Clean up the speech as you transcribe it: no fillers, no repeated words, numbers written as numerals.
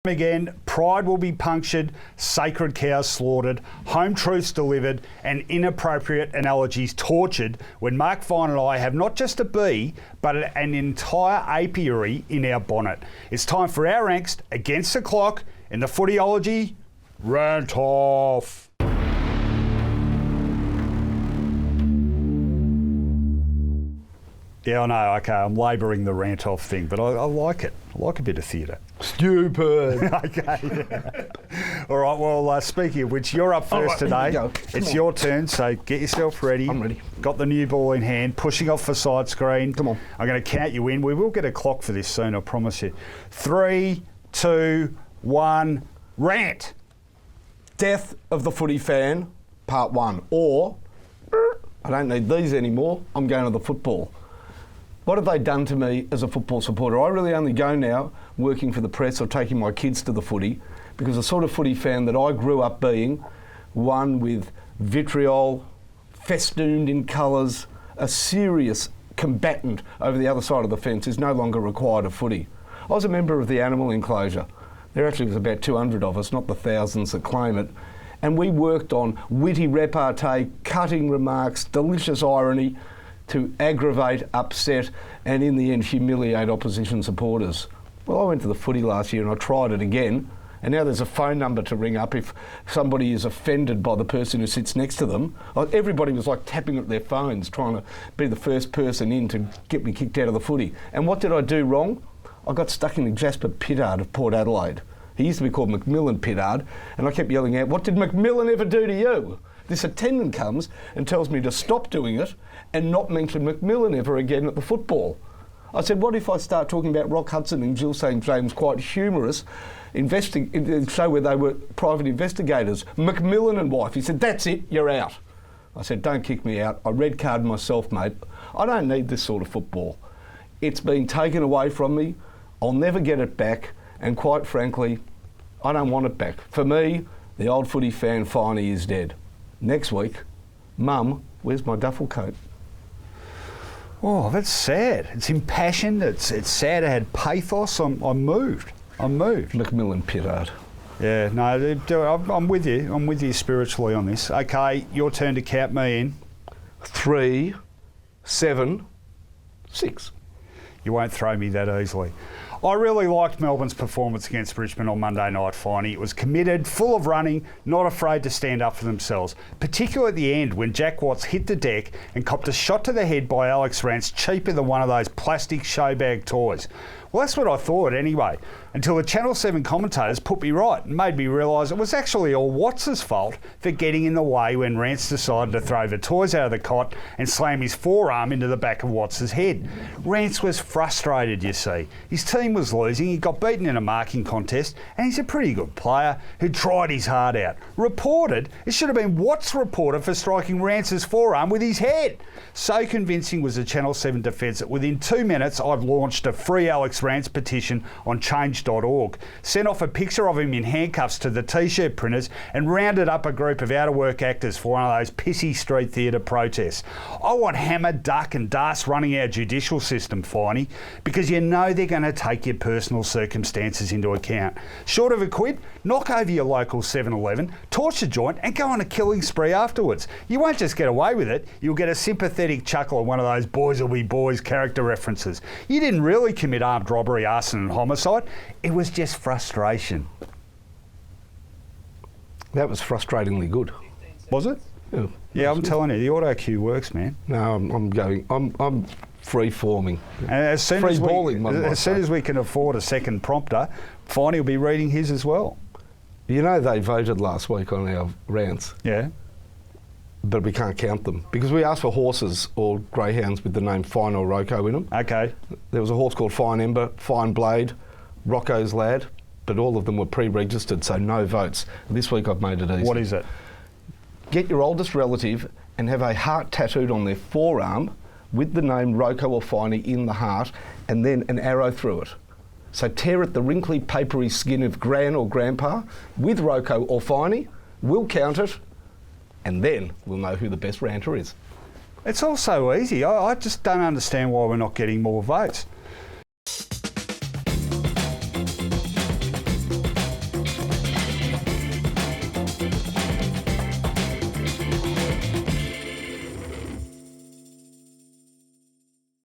Again, pride will be punctured, sacred cows slaughtered, home truths delivered, and inappropriate analogies tortured when Mark Vine and I have not just a bee, but an entire apiary in our bonnet. It's time for our angst against the clock in the Footyology Rant-Off. Yeah, I know, okay, I'm labouring the rant-off thing, but I like it. I like a bit of theatre. Stupid. Okay. Yeah. All right, well, speaking of which, you're up first today. It's your turn, so get yourself ready. I'm ready. Got the new ball in hand, pushing off the side screen. Come on. I'm going to count you in. We will get a clock for this soon, I promise you. 3, 2, 1, rant. Death of the footy fan, part 1. Or, I don't need these anymore, I'm going to the football. What have they done to me as a football supporter? I really only go now working for the press or taking my kids to the footy because the sort of footy fan that I grew up being, one with vitriol, festooned in colours, a serious combatant over the other side of the fence, is no longer required of footy. I was a member of the animal enclosure. There actually was about 200 of us, not the thousands that claim it. And we worked on witty repartee, cutting remarks, delicious irony, to aggravate, upset, and in the end humiliate opposition supporters. Well, I went to the footy last year and I tried it again, and now there's a phone number to ring up if somebody is offended by the person who sits next to them. Everybody was like tapping at their phones, trying to be the first person in to get me kicked out of the footy. And what did I do wrong? I got stuck in the Jasper Pittard of Port Adelaide. He used to be called Macmillan Pittard, and I kept yelling out, "What did Macmillan ever do to you?" This attendant comes and tells me to stop doing it and not mention Macmillan ever again at the football. I said, what if I start talking about Rock Hudson and Jill St James, quite humorous, show where they were private investigators, Macmillan and wife. He said, that's it, you're out. I said, don't kick me out. I red card myself, mate. I don't need this sort of football. It's been taken away from me. I'll never get it back. And quite frankly, I don't want it back. For me, the old footy fan Finey is dead. Next week, Mum, where's my duffel coat? Oh, that's sad. It's impassioned. It's sad. It had pathos. I'm moved. Macmillan Pittard. Yeah, no, I'm with you. I'm with you spiritually on this. Okay, your turn to count me in. 3, 7, 6. You won't throw me that easily. I really liked Melbourne's performance against Richmond on Monday night, Finey. It was committed, full of running, not afraid to stand up for themselves, particularly at the end when Jack Watts hit the deck and copped a shot to the head by Alex Rance, cheaper than one of those plastic showbag toys. Well, that's what I thought anyway, until the Channel 7 commentators put me right and made me realise it was actually all Watts' fault for getting in the way when Rance decided to throw the toys out of the cot and slam his forearm into the back of Watts' head. Rance was frustrated, you see. His team was losing, he got beaten in a marking contest, and he's a pretty good player who tried his heart out. Reported, it should have been Watts reported for striking Rance's forearm with his head. So convincing was the Channel 7 defence that within 2 minutes I've launched a free Alex Rance petition on change.org, sent off a picture of him in handcuffs to the t-shirt printers and rounded up a group of out-of-work actors for one of those pissy street theatre protests. I want Hammer, Duck and Das running our judicial system, Finey, because you know they're going to take your personal circumstances into account. Short of a quid, knock over your local 7-Eleven, torch the joint and go on a killing spree afterwards. You won't just get away with it, you'll get a sympathetic chuckle at one of those boys will be boys character references. You didn't really commit armed robbery, arson and homicide. It was just frustration. That was frustratingly good. Was it? Yeah, I'm telling you, the auto cue works, man. No, I'm free-forming. And as soon as we can afford a second prompter, Finey will be reading his as well. You know they voted last week on our rants. Yeah. But we can't count them because we asked for horses or greyhounds with the name Fine or Ro-Co in them. Okay. There was a horse called Fine Ember, Fine Blade, Rocco's Lad, but all of them were pre-registered, so no votes. This week I've made it easy. What is it? Get your oldest relative and have a heart tattooed on their forearm with the name Ro-Co or Finey in the heart and then an arrow through it. So tear at the wrinkly, papery skin of Gran or Grandpa with Ro-Co or Finey, we'll count it, and then we'll know who the best ranter is. It's all so easy. I just don't understand why we're not getting more votes.